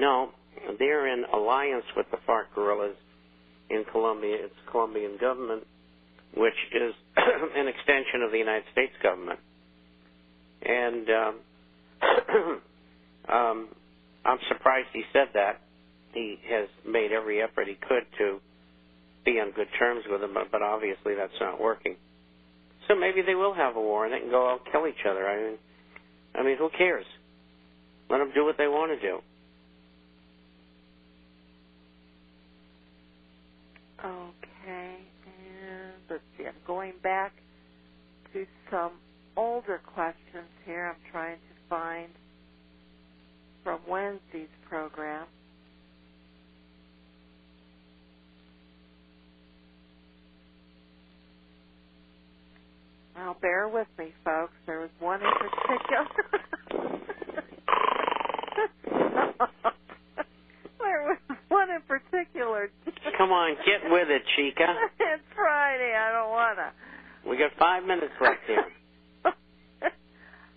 No, they're in alliance with the FARC guerrillas in Colombia. It's the Colombian government, which is an extension of the United States government. And I'm surprised he said that. He has made every effort he could to be on good terms with them, but obviously that's not working. So maybe they will have a war and they can go out and kill each other. I mean, who cares? Let them do what they want to do. Okay, and let's see, I'm going back to some older questions here. I'm trying to find from Wednesday's program. Well, bear with me, folks. There was one in particular. There was one in particular. Come on, get with it, Chica. It's Friday. I don't want to. We got 5 minutes left here. All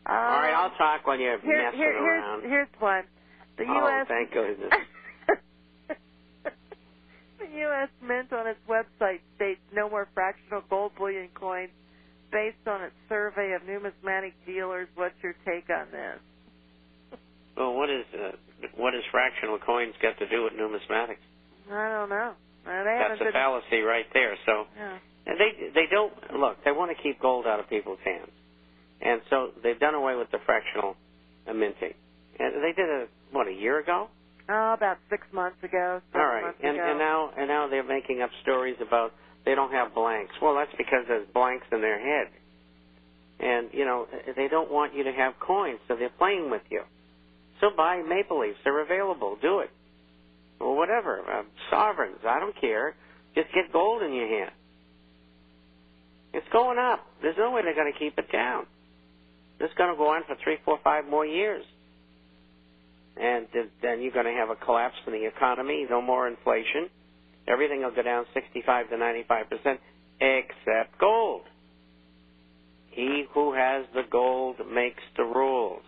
right, I'll talk when you're messing around. Here's one. The U.S. thank goodness. The U.S. Mint on its website states no more fractional gold bullion coins based on its survey of numismatic dealers. What's your take on this? Well, what does fractional coins got to do with numismatics? I don't know. That's a fallacy right there. So yeah. They don't look. They want to keep gold out of people's hands, and so they've done away with the fractional minting. And they did it a year ago? Oh, about 6 months ago. All right, and now they're making up stories about they don't have blanks. Well, that's because there's blanks in their head, and they don't want you to have coins, so they're playing with you. So buy Maple Leafs. They're available. Do it. Or whatever. Sovereigns. I don't care. Just get gold in your hand. It's going up. There's no way they're going to keep it down. It's going to go on for 3, 4, 5 more years. And then you're going to have a collapse in the economy, no more inflation. Everything will go down 65 to 95%, except gold. He who has the gold makes the rules.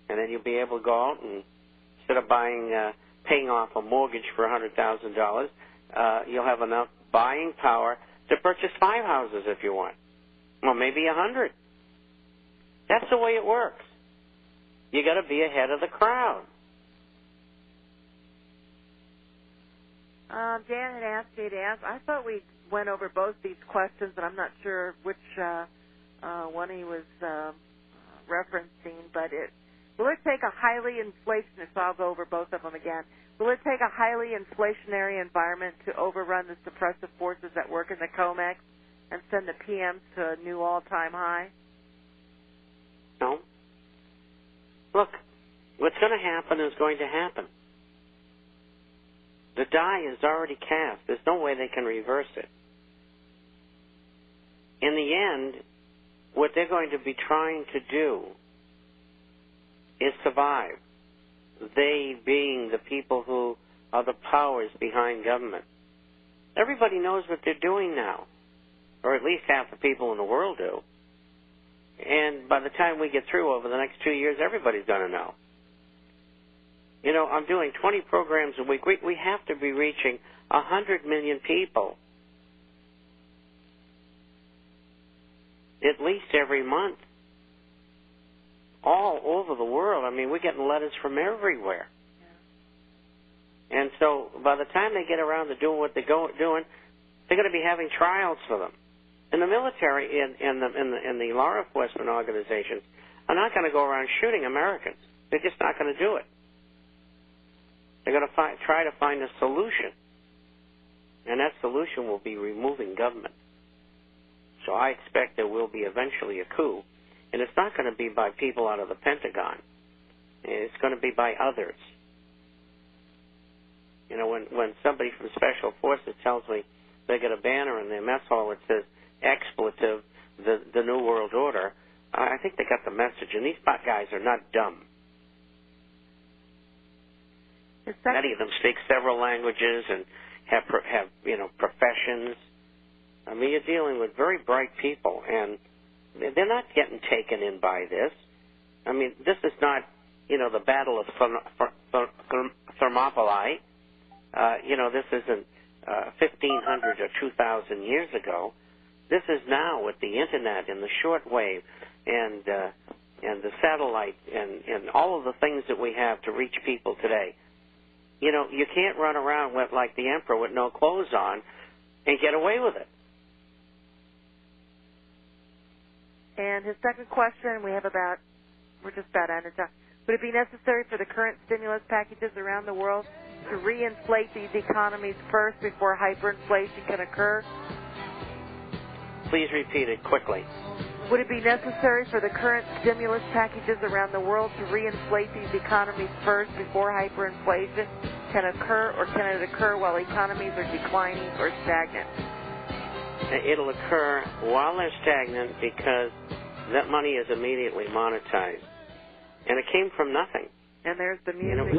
And then you'll be able to go out and instead of paying off a mortgage for $100,000, you'll have enough buying power to purchase 5 houses if you want. Well, maybe 100. That's the way it works. You got to be ahead of the crowd. Dan had asked me to ask. I thought we went over both these questions, and I'm not sure which one he was referencing, but will it take a highly inflationary, so I'll go over both of them again. Will it take a highly inflationary environment to overrun the suppressive forces that work in the COMEX and send the PMs to a new all-time high? No. Look, what's going to happen is going to happen. The die is already cast. There's no way they can reverse it. In the end, what they're going to be trying to do is survive. They being the people who are the powers behind government. Everybody knows what they're doing now, or at least half the people in the world do. And by the time we get through over the next 2 years, everybody's going to know. I'm doing 20 programs a week. We have to be reaching 100 million people at least every month, all over the world. I mean, we're getting letters from everywhere. Yeah. And so by the time they get around to doing what they're doing, they're going to be having trials for them. And the military and the law enforcement organizations are not going to go around shooting Americans. They're just not going to do it. They're going to try to find a solution. And that solution will be removing government. So I expect there will be eventually a coup. And it's not going to be by people out of the Pentagon. It's going to be by others. When somebody from Special Forces tells me they get a banner in their mess hall that says, expletive, the New World Order, I think they got the message. And these guys are not dumb. Many of them speak several languages and have professions. I mean, you're dealing with very bright people, and they're not getting taken in by this. I mean, this is not, the Battle of Thermopylae. This isn't 1,500 or 2,000 years ago. This is now with the Internet and the shortwave and the satellite and all of the things that we have to reach people today. You can't run around like the emperor with no clothes on and get away with it. And his second question, we're just about out of time. Would it be necessary for the current stimulus packages around the world to reinflate these economies first before hyperinflation can occur? Please repeat it quickly. Would it be necessary for the current stimulus packages around the world to reinflate these economies first before hyperinflation can occur, or can it occur while economies are declining or stagnant? It'll occur while they're stagnant because that money is immediately monetized. And it came from nothing. And there's the music.